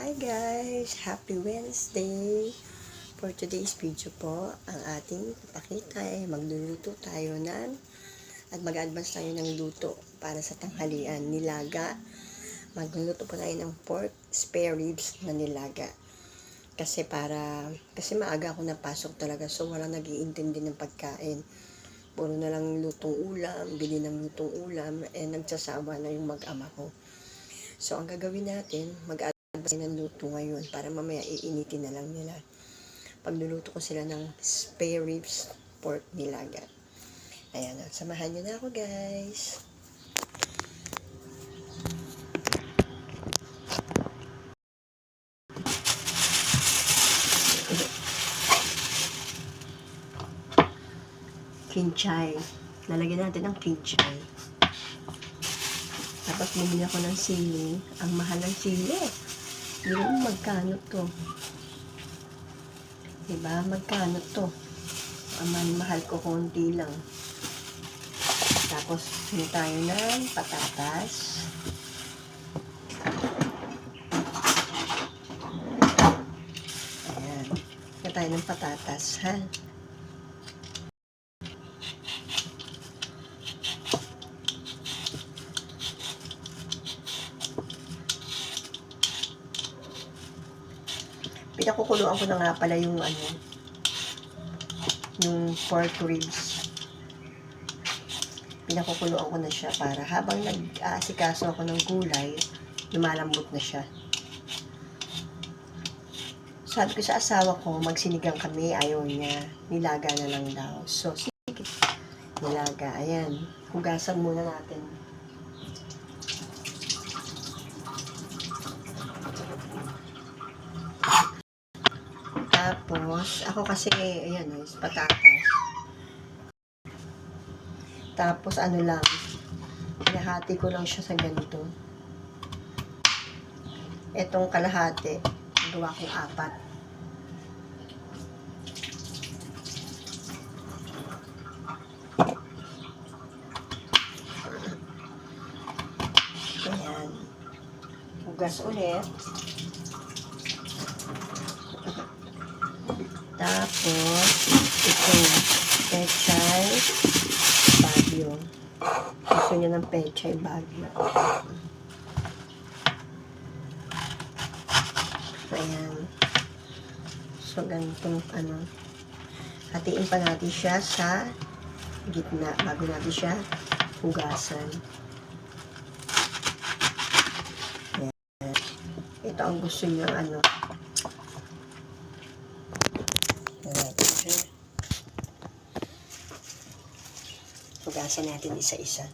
Hi guys! Happy Wednesday! For today's video po, ang ating pakita ay magluluto tayo at mag-advance tayo ng luto para sa tanghalian, nilaga. Magluluto po tayo ng pork spare ribs na nilaga. Kasi maaga ako napasok talaga, so wala nag-iintindi ng pagkain. Puro na lang lutong ulam, bili ng lutong ulam, nagsasawa na yung mag-ama ko. So, ang gagawin natin, mag-advance ng luto ngayon para mamaya iinitin na lang nila. Pagluluto ko sila ng spare ribs pork nilaga. Ayan, samahan nyo na ako guys. Kinchay. Lalagyan natin ng kinchay. Tapos bumili ako ng sili. Ang mahal ng sili. Hindi mo magkano to. Diba? Magkano to? Ang mahal ko konti lang. Tapos hindi tayo ng patatas. Ayan. Hindi tayo ng patatas, ha? Pinakukuluan ko na nga pala yung yung pork ribs. Pinakukuluan ko na siya para habang nag-aasikaso ako ng gulay, lumalambot na siya. Sabi ko sa asawa ko, magsinigang kami, ayaw niya. Nilaga na lang daw. So, sige. Nilaga. Ayan. Hugasan muna natin. Tapos, ako kasi, ayan, patatas. Tapos, lang, hinahati ko lang siya sa ganito. Etong kalahati, gawa kong 4. Ayan. Hugas ulit. Tapos, itong pechay bagyo. Gusto niya ng pechay bagyo. Ayan. So, ganitong hatiin pa natin siya sa gitna bago natin siya hugasan. Ayan. Ito ang gusto niya hugasan natin isa-isa.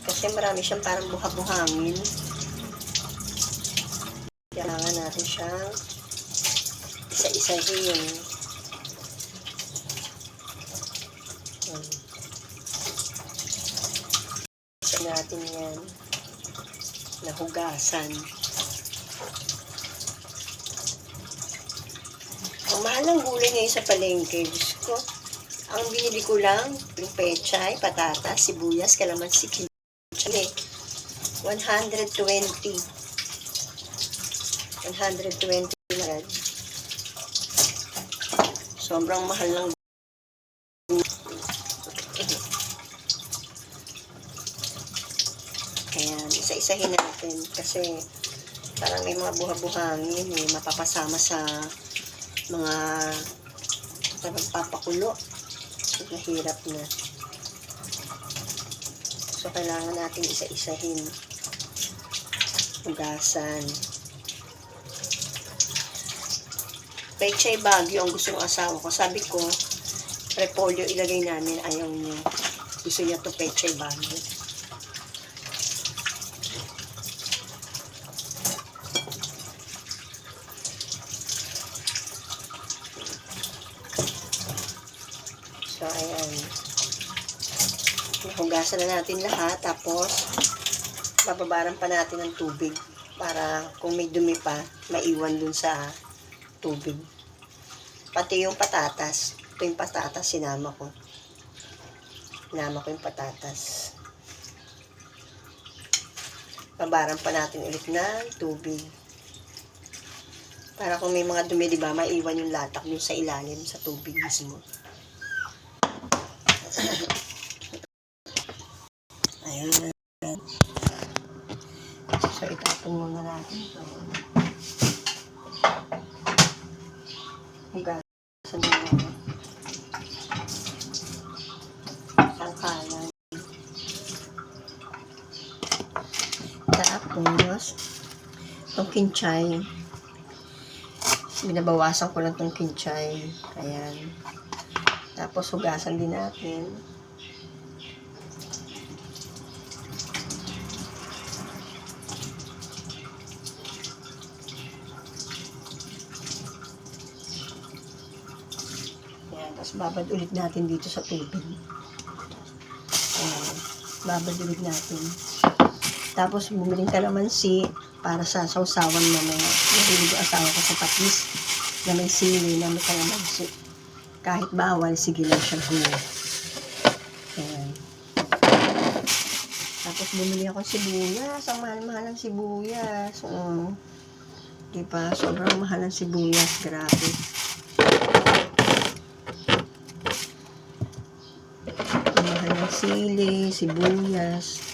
Kasi marami siyang parang buha-buhangin. Kailangan natin siyang isa-isahin. Isa natin yan na hugasan. Ang mahal ng gulay ngayon sa palengke. Diyos ko, ang binili ko lang yung pechay, patatas, sibuyas, kalamansi, kinchay. 120 na. Sobrang mahal ng Ayan, isa-isahin natin kasi parang may mga buha-buhangin, mapapasama sa mga nagpapakulo. Nahirap na. So, kailangan natin isa-isahin. Hugasan. Pechay bagyo ang gusto ng asawa ko. Sabi ko, repolyo ilagay namin. Ayaw niya. Gusto niya to pechay bagyo. So, ayan. Hugasan na natin lahat. Tapos, bababaran pa natin ng tubig para kung may dumi pa, maiwan dun sa tubig. Pati yung patatas. Ito yung patatas, sinama ko. Sinama ko yung patatas. Babaran pa natin ulit ng tubig. Para kung may mga dumi, diba, maiwan yung latak dun sa ilalim, sa tubig mismo. Ayan. So, itapon muna natin ito. Hugasan na natin. Sangkalan. Tapos, itong kinchay. Binabawasan ko lang itong kinchay. Ayan. Tapos, hugasan din natin. Ayan. Tapos, babad ulit natin dito sa tubig. Ayan. Babad ulit natin. Tapos, bumiling kalamansi para sa sausawan mamaya. Nahilig yung asawa ko sa patis na may sili na may kalamansi. Kahit bawal, sige lang siya gulay. Ayan. Tapos, bumili ako sibuyas. Ang mahal-mahal ng sibuyas. Diba? Sobrang mahal ng sibuyas. Grabe. Ang mahal ng sili, sibuyas.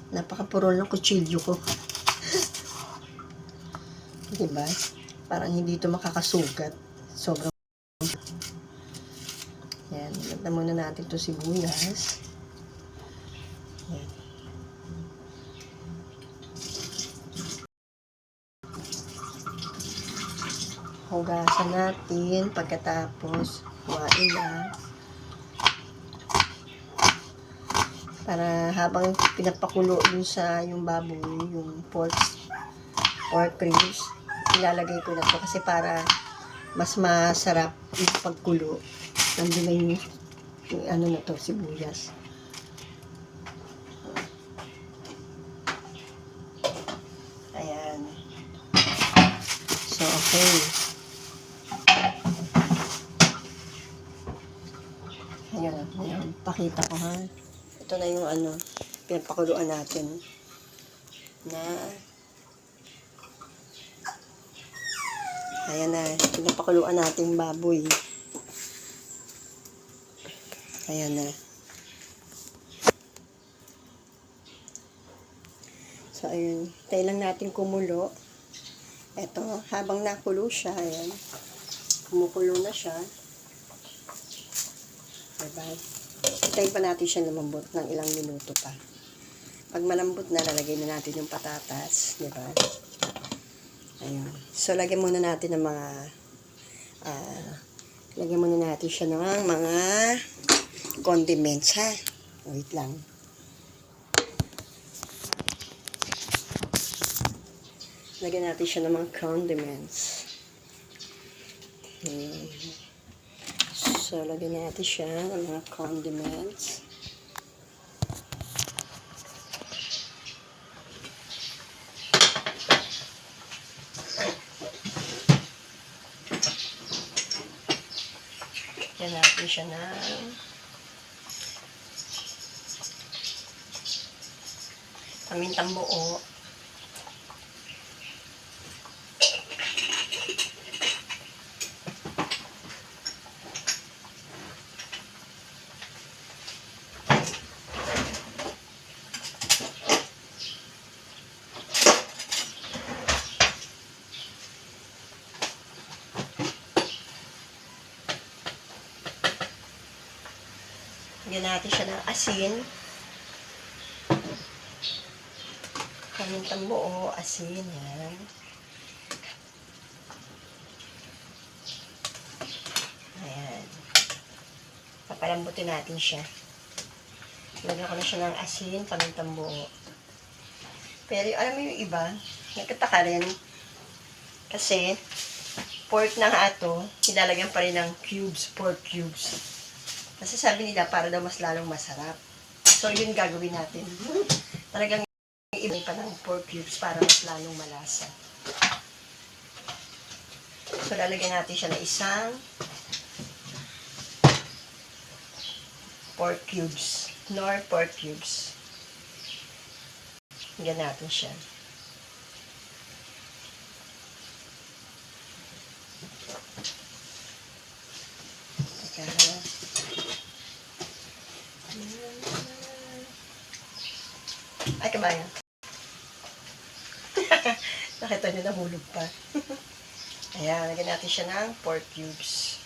Napakapurol ng kutsilyo ko. Diba? Parang hindi ito makakasugat. Sobrang. Yan. Lagyan muna natin ito sibuyas. Yan. Hugasan natin. Pagkatapos, kuhain na. Para habang pinapakulo dun sa yung baboy, yung pork ribs, ilalagay ko na to kasi para mas masarap yung pagkulo. Nandun na yung ano na to, sibuyas. Ayan. So, okay. Ayan. Pakita ko ha. Ito na yung ano, pinapakuluan natin na ayan na, pinapakuluan natin yung baboy. Ayan na. So, ayun. Tayo lang natin kumulo. Ito, habang nakulo siya, ayan. Kumukulo na siya. Diba? Hintayin pa natin siya lumambot ng ilang minuto pa. Pag malambot na, lalagay na natin yung patatas. Diba? Ayun. So, lagyan muna natin ng mga lagyan muna natin siya ng mga condiments, ha? Wait lang. Lagyan natin siya ng mga condiments. So, lagyan natin siya ng mga condiments. Lagyan natin siya ng pamintang buo. Lagyan natin siya ng asin. Pamintang buo, asin, yan. Ayan. Papalambutin natin siya. Lagyan ko na siya ng asin, pamintang buo. Pero alam mo yung iba, nagkataka rin. Kasi, pork na nga ito, nilalagyan pa rin ng cubes, pork cubes. Kasi sabi nila, para daw mas lalong masarap. So, yun gagawin natin. Talagang iba pa ng pork cubes para mas lalong malasa. So, lalagyan natin siya ng isang pork cubes. Nor pork cubes. Lagyan natin siya. Teka ha. Ay, kabayan. Nakita nyo, nahulog pa. Ayan, lagyan natin siya ng pork cubes.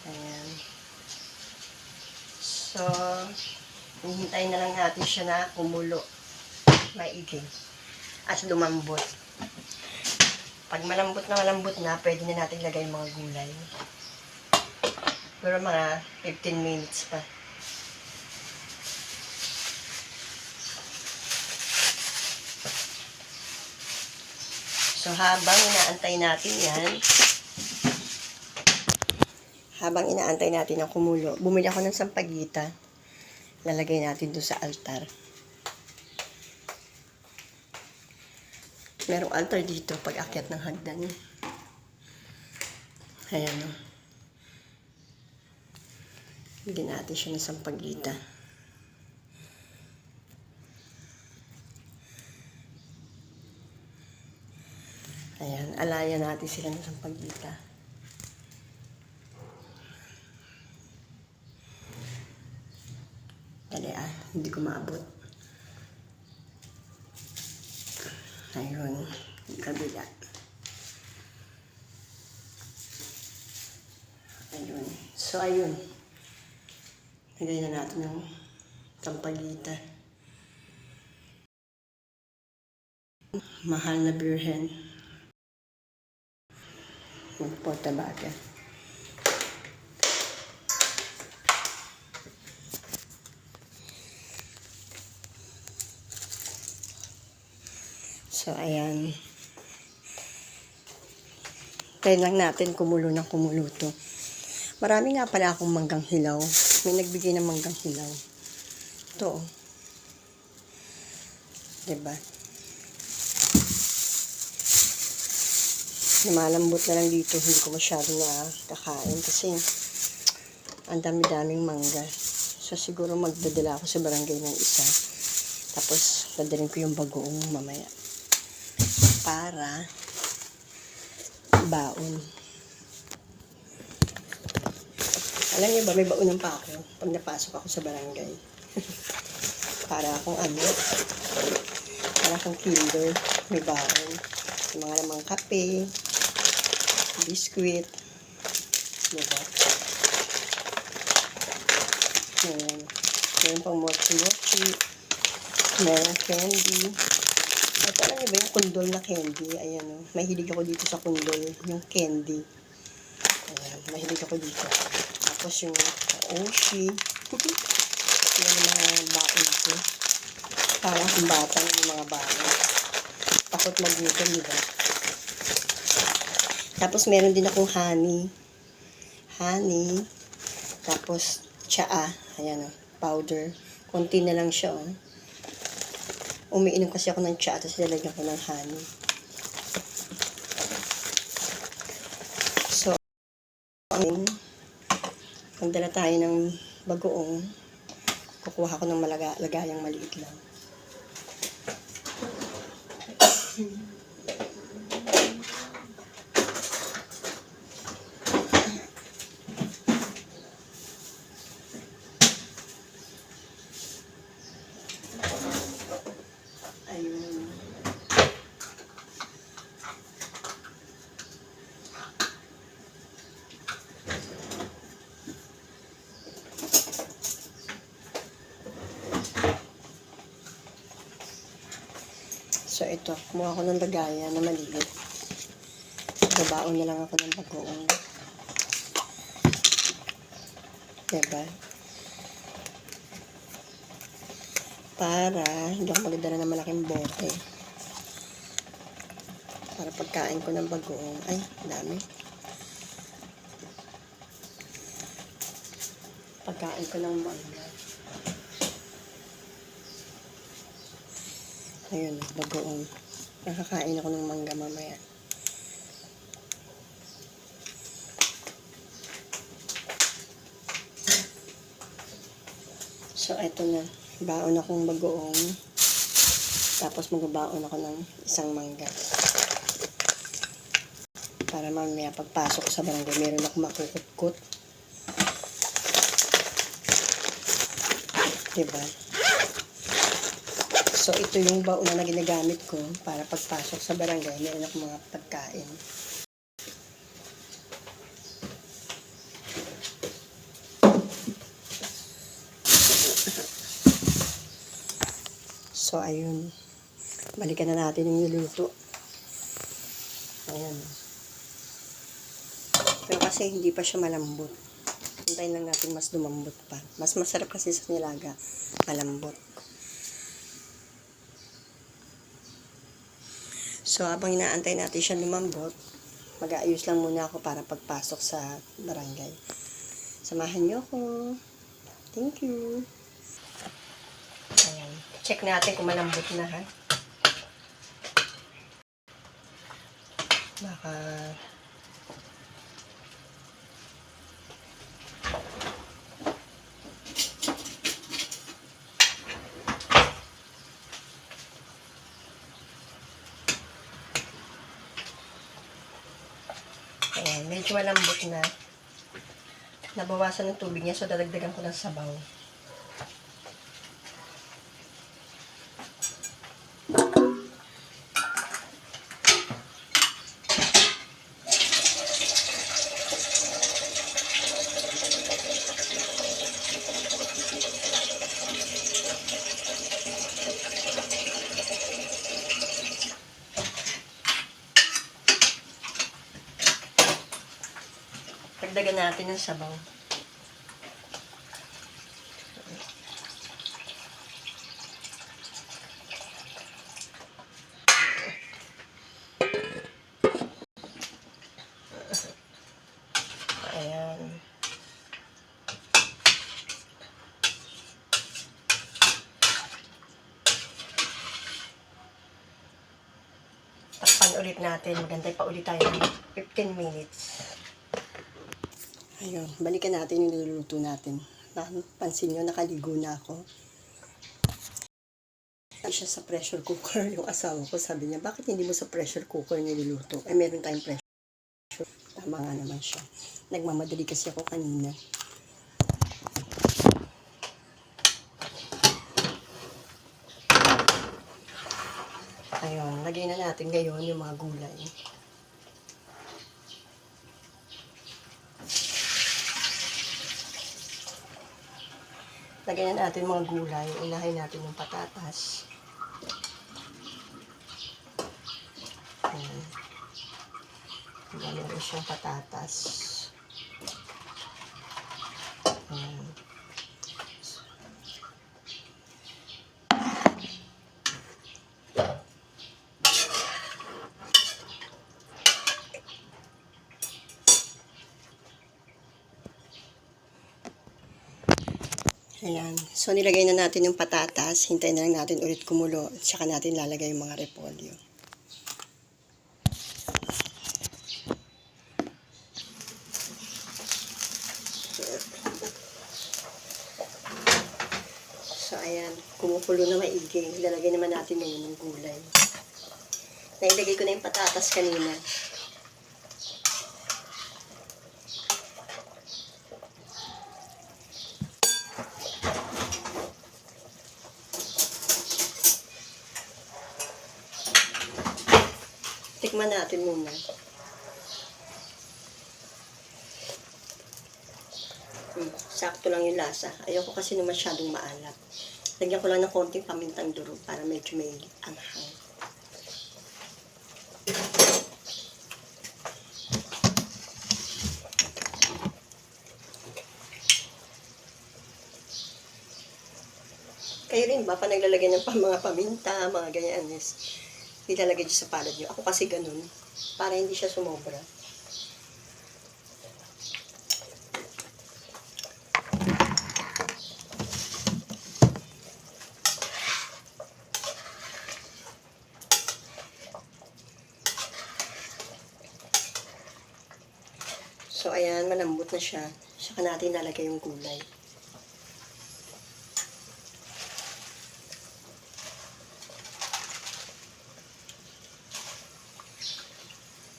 Ayan. So, hihintayin na lang natin siya na kumulo. Maigi. At lumambot. Pag malambot na, pwede na natin ilagay yung mga gulay. Pero mga 15 minutes pa. So, habang inaantay natin yan, ng kumulo, bumili ako ng sampagita. Lalagay natin doon sa altar. Merong altar dito pag akyat ng hagdan. Ayan o. Bigyan natin siya ng sampagita. Ayan, alayan natin sila ng sampagita. Dali hindi ko maabot. Ayun, kabila. Ayun. So, ayun. Lagay na natin ng sampagita. Mahal na Birhen. Magportabaga. So, ayan. Tayo lang natin kumulo to. Marami nga pala akong manggang hilaw. May nagbigay ng manggang hilaw. Ito. Diba? Lumalambot na lang dito. Hindi ko masyado na kakain kasi ang dami-daming mangga. So, siguro magdadala ako sa barangay ng isa. Tapos, dadalhin ko yung bagoong mamaya. Para baon. Alam niyo ba, may baonan pa ako pag napasok ako sa barangay. Para akong para akong kinder. May baon. Yung mga namang kape, biskuit, diba? Ayan. Meron pang mochi-mochi. Meron candy. At alam niyo ba yung kundol na candy? Ayan o. Mahilig ako dito sa kundol. Yung candy. Ayan. Mahilig ako dito. Tapos yung Oshi. Yan yung mga baon ko. Parang kung batang yung mga baon. Takot magutom, diba? Tapos meron din akong honey. Honey. Tapos tsaa. Ayan o. Powder. Konti na lang siya o. Umiinom kasi ako ng tsaa, tapos lalagyan ko ng honey. So, magdala tayo ng bagoong. Kukuha ko ng lagayang maliit lang. Ayun. ito, kumuha ko ng lagayan na maliit. Babaon na lang ako ng bagoong. Diba? Para hindi ako magdala ng malaking bote. Para pagkain ko ng bagoong. Ay, dami. Pagkain ko ng mangga. Ayun, bagoong. Nakakain ako ng mangga mamaya. So, eto na. Baon akong bagoong. Tapos magbabaon ako ng isang mangga. Para mamaya pagpasok ko sa barangay, meron akong makukutkot. Diba? So, ito yung baon na ginagamit ko para pagpasok sa barangay, meron akong mga pagkain. So, ayun. Balikan na natin yung niluto. Ayan. Pero kasi hindi pa siya malambot. Hintayin lang natin mas lumambot pa. Mas masarap kasi sa nilaga. Malambot. So, habang inaantay natin siya lumambot, mag-aayos lang muna ako para pagpasok sa barangay. Samahan niyo ako. Thank you. Ayan. Check natin kung malambot na, ha? Baka... Ayan, medyo malambot na. Nabawasan ng tubig niya, so dadagdagan ko ng sabaw. Dagdagan natin ng sabaw. Ayan. Takpan ulit natin. Magantay pa ulit tayo ng 15 minutes. Ayun, balikan natin yung niluluto natin. Pansin nyo, nakaligo na ako. Sabi siya sa pressure cooker, yung asawa ko, sabi niya, bakit hindi mo sa pressure cooker niluluto? Eh, meron tayong pressure. Tama nga naman siya. Nagmamadali kasi ako kanina. Ayun, lagay na natin ngayon yung mga gulay. Lagyan na natin mga gulay. Unahin natin yung patatas. Ayan. Meron siyang patatas. Ayan. Ayan. So, nilagay na natin yung patatas. Hintayin na lang natin ulit kumulo. At saka natin lalagay yung mga repolyo. So, ayan. Kumukulo na maigi. Lalagay naman natin ngayon ng gulay. Nailagay ko na yung patatas kanina. Tikman natin muna. Sakto lang yung lasa. Ayoko kasi na masyadong maalat. Lagyan ko lang ng konting pamintang durog para medyo may anghang. Kayo rin ba, pa naglalagay ng mga paminta, mga ganyan is, nilalagay dyan sa palad nyo. Ako kasi ganun, para hindi siya sumobra. So, ayan, malambot na siya. Saka natin nalagay yung gulay.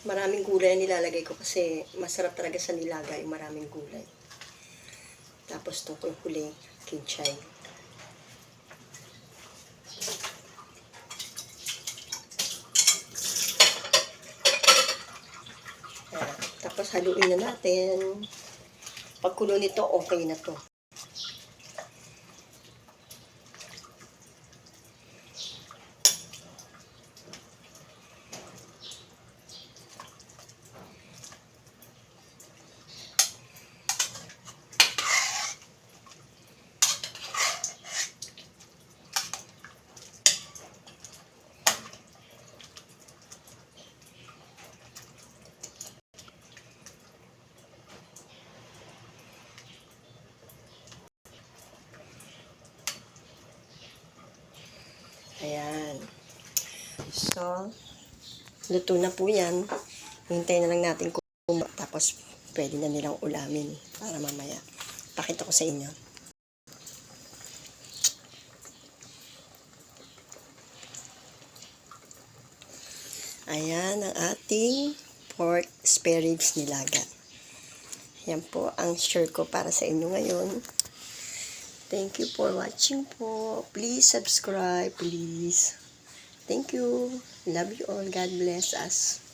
Maraming gulay ang nilalagay ko kasi masarap talaga sa nilaga yung maraming gulay. Tapos itong huli, kinchay. Tapos haluin na natin. Pagkulo nito, okay na to. Ayan. So, luto na po yan. Hintayin na lang natin tapos pwede na nilang ulamin para mamaya. Pakita ko sa inyo. Ayan ang ating pork spare ribs nilaga. Yan po ang share ko para sa inyo ngayon. Thank you for watching po. Please subscribe, please. Thank you. Love you all. God bless us.